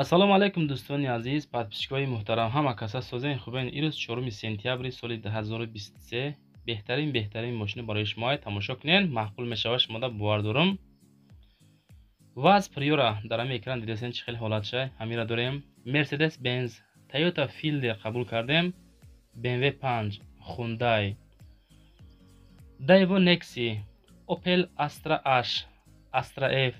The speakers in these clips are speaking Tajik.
ассалому алайкум дӯстони азиз, подписчикои муҳтарам, ҳама каса созаи хубен. Ирӯз 4 сентябри соли 2023 беҳтарин мошини барои шумо тамошо кунед. маъқул мешавад шумода бовар дорам. ваз приора дар ҳами экран дидесен чӣ хел ҳолат шай. ҳамира дорем. Mercedes Benz, Toyota Fielder қабул кардем, BMW 5, Hyundai, Daewoo Nexi, Opel Astra H, Astra F,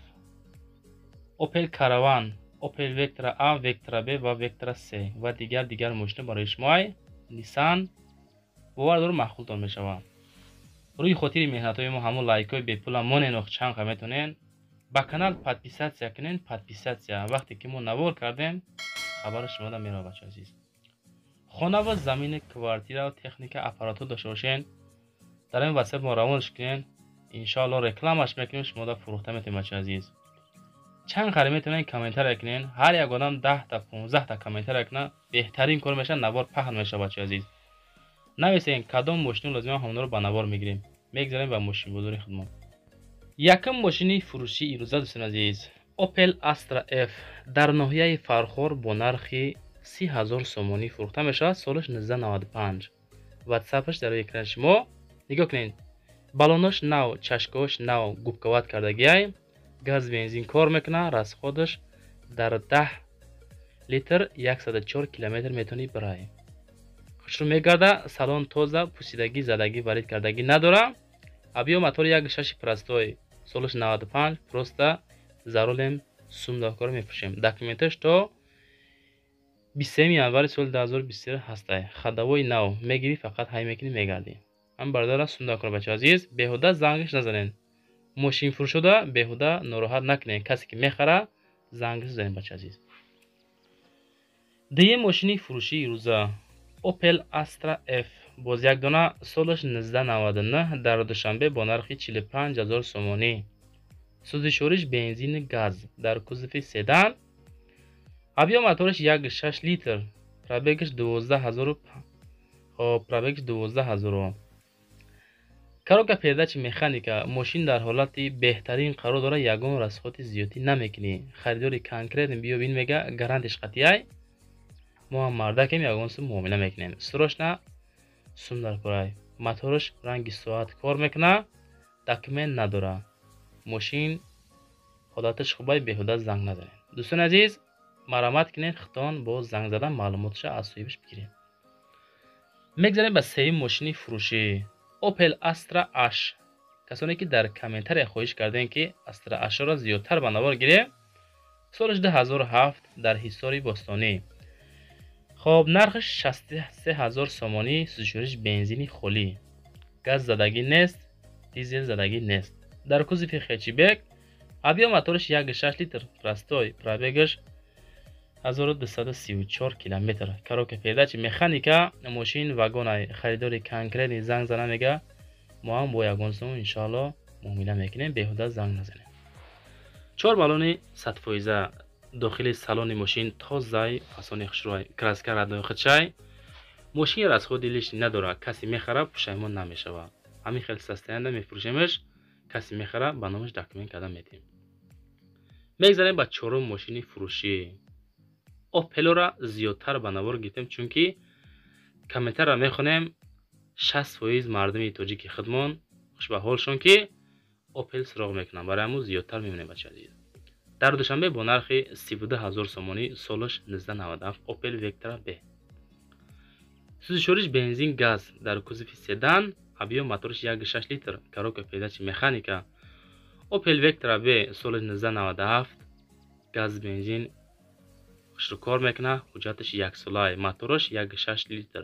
Opel Caravan, Opel Vectra A, Vectra B ва Vectra C ва дигар мошина барои шумо. Nissan бовар дорам маъқултон мешавад. рӯи хотири меҳнатҳои мо ҳамон лайкҳои бепула монен чанқа метонен. ба канал подписатсия кунен. Подписатсия вақте ки мо навор кардем хабар шумо да меравад бачаҳо азиз. хона ва замини квартира ва техника аппаратур дошта бошен. дар ин ватсап мо равонаш кунен. иншоалло рекламаш мекунем, шумо да фурӯхта метавонед бачаҳо азиз. чанд хари метавонен комментария кунен. ҳар як одам 10 та 15 та комментария кунад, беҳтарин кор мешавад, навор паҳн мешавад бачаҳо азиз. нависен кадом мошини лозима ҳамонро ба навор мегирем. мегзарем ба мошинбозори худмон. якум мошини фурӯшии ирӯза дӯстони азиз, Opel Astra F дар ноҳияи Фархор бо нархи 30,000 сомонӣ фурӯхта мешавад. солаш 1995. ватсапаш дар экрани шумо нигоҳ кунед. балонош нав, чашкаҳош нав, губкават кардагиай, газ бензин кор мекунад. расходаш дар 10 литр 104 километр метавонӣ барай. хушрӯ мегарда. салон тоза, пусидагӣ, задагӣ, варид кардагӣ надора. объем мотори 1.6 простой, солаш 95. просто заролем сумдохкор мефурӯшем. документаш то 23 январи соли 2023 ҳастай. хадавои нав мегирӣ, фақат ҳай мекунӣ мегардӣ. ҳам бардора сумдохкор бачаҳо азиз. беҳуда зангиш назанед. мошин фурӯшода беҳуда нороҳат накунед. касе ки мехара зангиш занед бачаҳо азиз. дигар мошини фурӯшии рӯза, Opel Astra F боз як дона, солаш 1999 дар душанбе бо нархи 45,000 сомонӣ. сӯзишвориш бензини газ дар кузофи седан. объем моториш 1.6 литр, пробегаш 12,000. коробка передачи механика. мошин дар ҳолати беҳтарин қарор дорад. ягон расходи зиёдӣ намекунӣ. харидори конкретн биёбин мега гарантиш қатъияй. мо ҳам мардакем, ягон сум муомила мекунем. срочна сум дар корай. моториш ранги соат кор мекунад. документ надора. мошин ҳолаташ хубай, беҳуда занг назанед. дӯстони азиз, марамат кунед, хитон бо занг задан маълумоташа аз соҳибаш бигиред. мегзарем ба сеюм мошини фурӯшӣ, Opel Astra H. касоне ки дар комментария хоҳиш кардем ки Astra H-ро зиёдтар ба навор гирем. солаш 2007 дар ҳисори бостонӣ. хоб нархаш 63,000 сомонӣ. сӯзишвориш бензини холӣ. газ задагӣ нест, дизел задагӣ нест. дар кузофи хэтчбек. объем моториш 1.6 литр простой, пробегаш 1234 километр. коробка передачи механика. мошин вагонай. харидори конкретни занг зана мега. мо ҳам бо ягон сум иншоалло муомила мекунем, беҳуда занг назанем. 4 балони 100%. дохили салони мошин тозаи фасони хушрӯй. краска радоихатшай. мошин расходи лишни надора. касе мехара пушаймон намешавад. ҳамин хел састаянда мефурӯшемаш. касе мехара ба номаш документ карда метем. мегзарем ба 4 мошини фурӯшӣ. Opel-ро зиёдтар ба навор гирифтем, чунки комментарро мехонем. 60% мардуми тоҷики хидмон хушбаҳолшон ки Opel суроғ мекунанд. барои ҳамун зиёдтар мемонем бачаҳо азиз. дар душанбе бо нархи 32,000 сомонӣ. солаш 1997. Opel Vectra B. сӯзишвориш бензин газ дар кузофи седан. объем моториш 1.6 литр. коробка передачи механика. Opel Vectra B. солаш 1997. газ бензин хушрӯ кор мекунад. ҳуҷҷаташ 1 солаи. моториш 1.6 литр,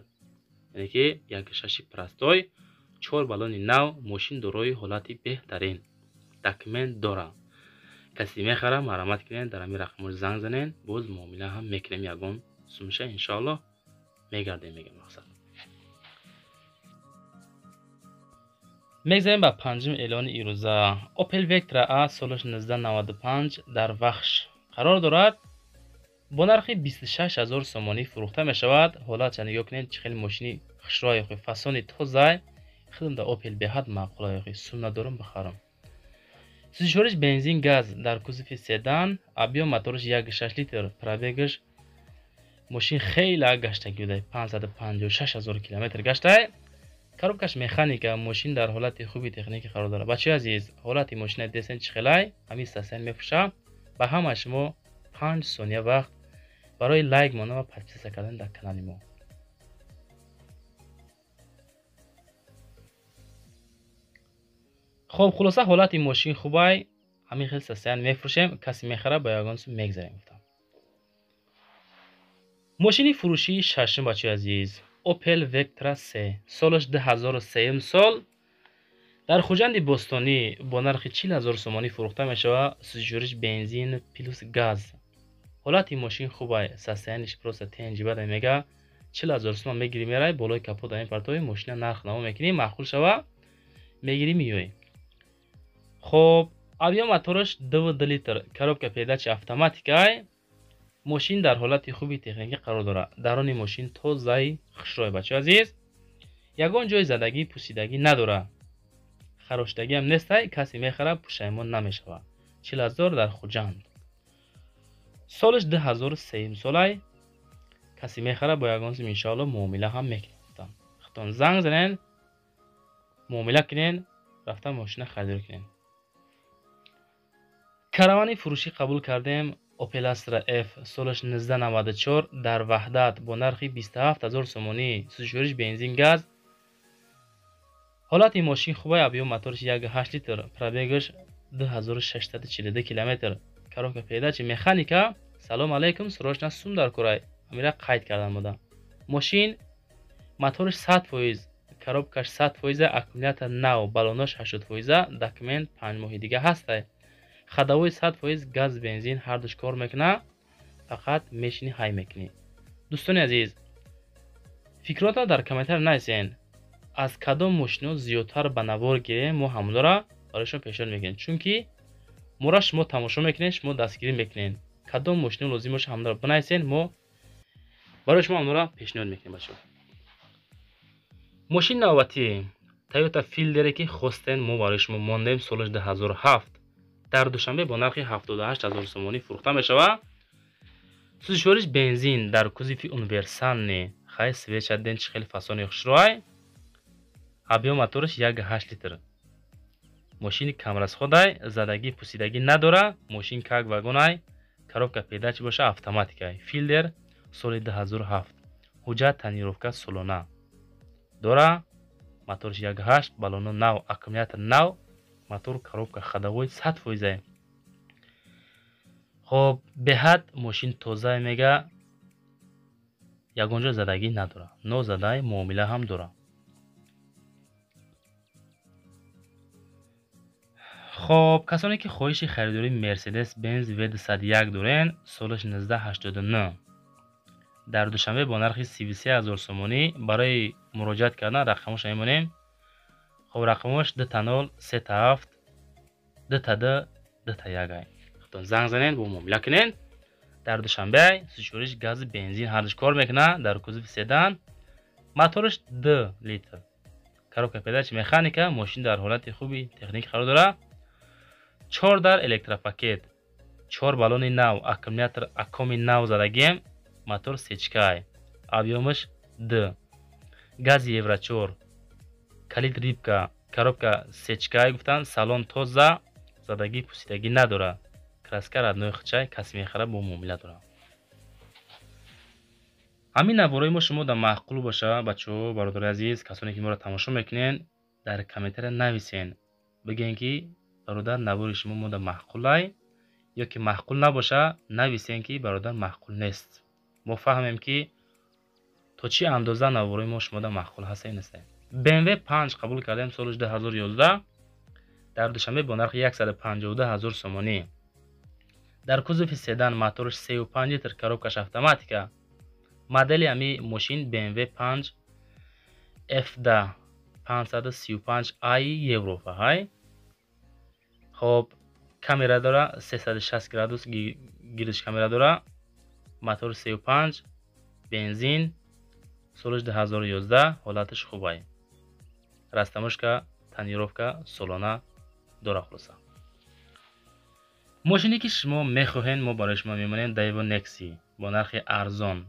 яъне ки 1.6 простой. 4 балони нав. мошин дорои ҳолати беҳтарин. документ дора. касе мехара марамат кунед, дар ҳамин рақамош занг занед. боз муомила ҳам мекунем, ягон сумша иншоалло мегардем. мегам мақсад. мегзарем ба панҷум эълони ирӯза. Opel Vectra A солаш 1995 дар вахш қарор дорад. бо нархи 26,000 сомонӣ фурӯхта мешавад. ҳолатша нигоҳ кунед, чӣ хел мошини хушрӯи фасони тозай. хидм да Opel беҳад маъқул. сум надорам бахарам. сӯзишвориш бензин газ дар кузови седан, объем моториш 1.6 литр, пробегаш мошин хеле гаштагӣ будай, 556 000 километр гаштай. коробкаш механика, мошин дар ҳолати хуби техникӣ қарор дорад. бачаи азиз, ҳолати мошина десен чӣ хелай, ҳамин статсиян мепӯша. ба ҳама шумо 5 сония вақт барои лайк монда ва подписка кардан дар канали мо. хоб хулоса ҳолати мошин хубай, ҳамин хел статсиян мефурӯшем, касе мехара ба ягон сум мегзарем. мошини фурӯшии шашум бачаи азиз, Opel Vectra C, солаш 2003 сол дар хуҷанди бостонӣ бо нархи 40 000 сомонӣ фурӯхта мешавад. сӯзишвориш бензин плюс газ. ҳолати мошин хубай, статсияниш просто тенҷибада мега 40 000 сомон мегири мерай, болои капота мепартои, мошина нарх намо мекунӣ, маъқул шава мегири миёй. хоб, объем мотораш 2 литр, коробка передачи автоматикай. мошин дар ҳолати хуби техникӣ қарор дорад. дарони мошин тозаи хушрой бачаи азиз, ягон ҷои задагӣ пусидагӣ надорад, хароштагӣ ҳам нестай, касе мехара пушаймон намешавад. 40 000 дар хуҷанд, солаш 2003 солай, касе мехара бо ягон сум иншоалло муомила ҳам мекунем. хатон занг занен, муомила кунен, рафта мошина харидорӣ кунен. каравани фурӯшӣ қабул кардем. Opel Astra F, солаш 1994 дар ваҳдат бо нархи 27 000 сомонӣ, сӯзишвориш бензин газ. ҳолати мошин хубай, объем моториш 1.8 литр, пробегаш 2642 километр, коробка передачи механика. салом алейкум, срочно сум дар курай, амира қайд кардан буда. мошин моториш 100%, коробкаш 100%, аккумулятор нав, баллонош 80%, документ 5 моҳи дига ҳастай. хадавои 100% газ бензин ҳардуш кор мекуна, фақат мешини ҳай мекунӣ. дӯстони азиз, фикрота дар комментар нависен, аз кадом мошино зиёдтар ба навор гирем, мо ҳамонро барои шумо пешниҳод мекунем, чунки моро шумо тамошо мекунед, шумо дастгирӣ мекунед, кадом мошино лозим боша ҳамонро бинависен, мо барои шумо ҳамонро пешниҳод мекунем. бачаҳо, мошини навбатӣ Toyota Fielder ки хостен, мо барои шумо мондем, солаш 2007 дар душанбе бо нархи 78 000 сомонӣ фурӯхта мешавад. сӯзишвориш бензин дар кузови универсални, хай свеча ден чӣ хеле фасони хушрой, объем моториш 1.8 литр. мошини камрасходай, задагӣ пусидагӣ надора, мошин как вагонай, коробка передачи боша автоматикай. Fielder соли 2007, ҳуҷҷат тонировка солона дора, моториш 1.8, баллоно нав, аккумулятор нав, мотор, коробка, хадавои 100%. хоб, беҳад мошин тоза мега, ягон ҷо задагӣ надора, нозадай муомила ҳам дора. хоб, касоне ки хоҳиши харидори Mercedes Benz V201 дорен, солаш 1989 дар душанбе бо нархи 33 000 сомонӣ, барои муроҷиат кардан рақамоша мемонем. хоб, рақамош 20 37 2 2 хатон занг занен, бо муомила кунен. дар душанбе сӯзишвориш гази бензин ҳардуш кор мекуна, дар кузови седан, моториш 2 литр, коробка передачи механика. мошин дар ҳолати хуби техникӣ қарор дорад. 4 дар электропакет, 4 баллони нав, аккумулятор акоми нав задагием, мотор сечкай, объемаш 2, гази евро 4, калид рибка, коробка сечкай гуфтан, салон тоза, задагӣ пусидагӣ надора, краска радной хичай, каси мехара бо муомила дора. ҳамин навораи мо шумо да маъқул боша. бачаҳо, бародари азиз, касоне ки моро тамошо мекунен, дар комментария нависен, бигӯен ки бародар навори шумо мода маъқулай, ё ки маъқул набоша, нависен ки бародар маъқул нест. мо фаҳмем ки то чӣ андоза навораи мо шумода маъқул ҳаста ё неста. BMW 5 қабул кардем, солаш 2011 дар душанбе бо нархи 152 000 сомонӣ, дар кузови седан, моториш 3.5 литр, коробкаш автоматика. модели ами мошин BMW 5 FD 535i Европа ҳай. хоб, камера дора, 360 градус гирдиш камера дора, мотор 3.5, бензин, солаш 2011, ҳолатиш хубай. растамошка, тонировка солона дора хулоса. ماشینی که شما میخواهید ما برای شما میمونیم دیو نکسی با نرخ ارزان.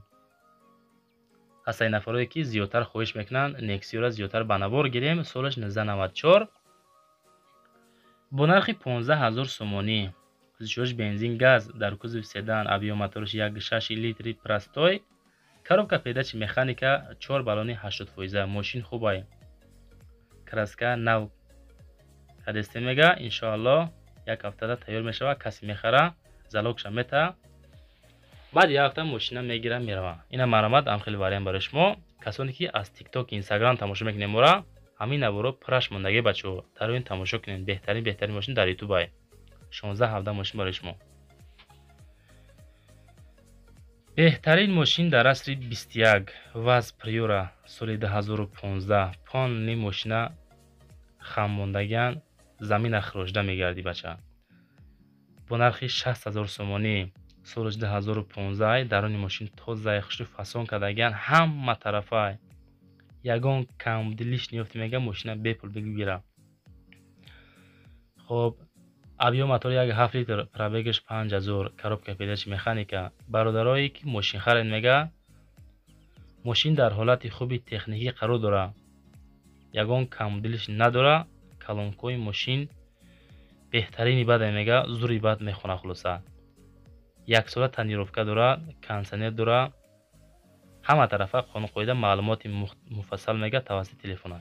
هستای نفرایی که زیادتر خواهش میکنن نکسی را زیادتر بنوار گیریم. سالش 1994 با نرخ 15000 سومانی. شوش بنزین گاز در کوزو سدان ابیو موتورش 1.6 لیتری پرستوی. коробка передач механика 4 балони 80%. ماشین خوبه. краска нав кадесте мега иншоалло як ҳафтада тайёр мешава. каси мехара залогша мета баъд як ҳафта мошина мегира мерава. ина маромад ам хеле вариант барои шумо. касоне ки аз тикток инстаграм тамошо мекунем мора ҳамин наворо праш мондаги бачо тароин тамошо кунем. беҳтарин мошин дар ютубе 16-17 мошин барои шумо. беҳтарин мошин дар асри 21 ваз приора соли 2015 понли мошина хаммондаган замин ахроҷда мегарди бача бо нархи 60000 сомонӣ соли 2015 дарони мошин тозаи хушу фасон кардаган ҳама тарафа ягон камдилиш неёфти мега мошина бепул бигира. хоб ابیو موتور 1.7 لیتر پرابگش 5000 коробка передач механика. бародарое ки мошин харид мега мошин дар ҳолати хуби техникӣ қарор дора. ягон камдилиш надора. калонкои мошин беҳтарини баде мега зури бад мехона. хулоса 1 сола танировка дора. кондитсионер дора. ҳама тарафа қонуқоида маълумоти муфассал мега тавассути телефона.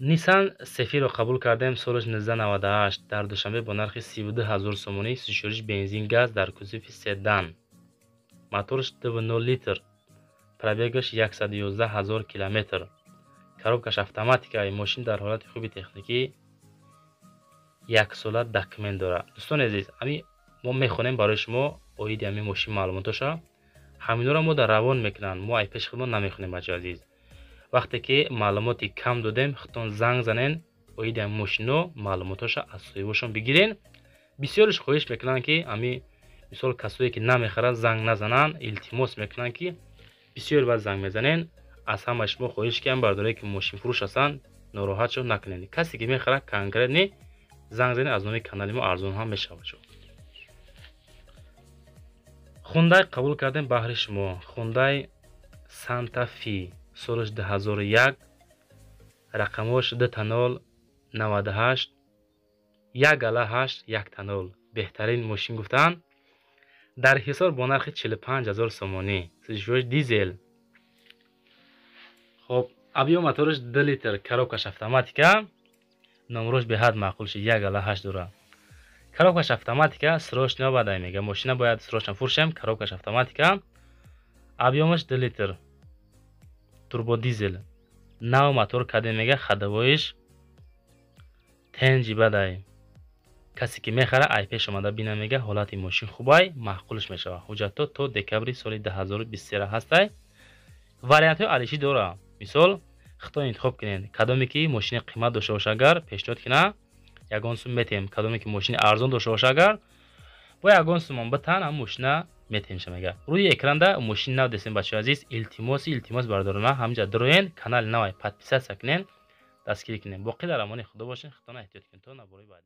Nissan Sefiro qabul kardem solиш 1998 дар душанбе бо нархи 32000 сомонӣ. сӯзишвориш бензин газ дар кузуфи седан. моторш 2.0 литр. пробегаш 111000 километр. коробкаш автоматикаи мошин дар ҳолати хуби техникӣ 1 сола документ дора. дӯстон азиз ами мо мехонем барои шумо оиди ами мошин маълумотоша ҳаминора мо дар равон мекунан. мо ай пеши худмон намехонем бача азиз. вақте ки маълумоти кам додем хитон занг занен оиди ами мошино маълумотоша аз соҳибошон бигирен. бисёриш хоҳиш мекунанд ки ами мисол касое ки намехаранд занг назананд илтимос мекунанд ки бисёр баъд занг мезанен. аз ҳама шумо хоҳиш кардам бардорае ки мошинфурӯш ҳастанд нороҳат шо накунед. касе ки мехарад конкретни занг занед аз номи канали мо арзон ҳам мешавад. хундай қабул кардем баҳри шумо. хундай санта фи солиш 2001 рақамош 2.0 98 1.8 1.0 беҳтарин мошин гуфтанд. дар ҳисор бо нархи 45000 сомонӣ. сӯзишвориш дизел. хоб абиё моторш 2 литр. коробкаш автоматика. номрош беҳад маъқул шид 1.8 дора. коробкаш автоматика срочно бадай мега мошина бояд срочно фуршем. коробкаш автоматика. объёмаш 2 литр. турбо дизел. нав мотор каде мега ходовоиш тенҷи бадай. касе ки мехара ай пеш омада бина мега ҳолати мошин хубай маъқулш мешава. ҳуҷҷатҳо то декабри соли 2023 ҳастай. вариантҳои алишӣ дора. мисол хитон интихоб кунед кадоме ки мошини қимат дошта боша. агар пешниҳод кина ягон сум метем. кадоме ки мошини арзон дошта боша агар бо ягон сумон битан ам мошина метемша мега. рӯи экран да мошин нав дестем бачаҳои азиз. илтимос бардорона ҳамҷа дуроен канали навай подписатсия кунен дастгирӣ кунен. боқӣ дар амони худо бошен. хитона эҳтиёт кунед то набораи баъд.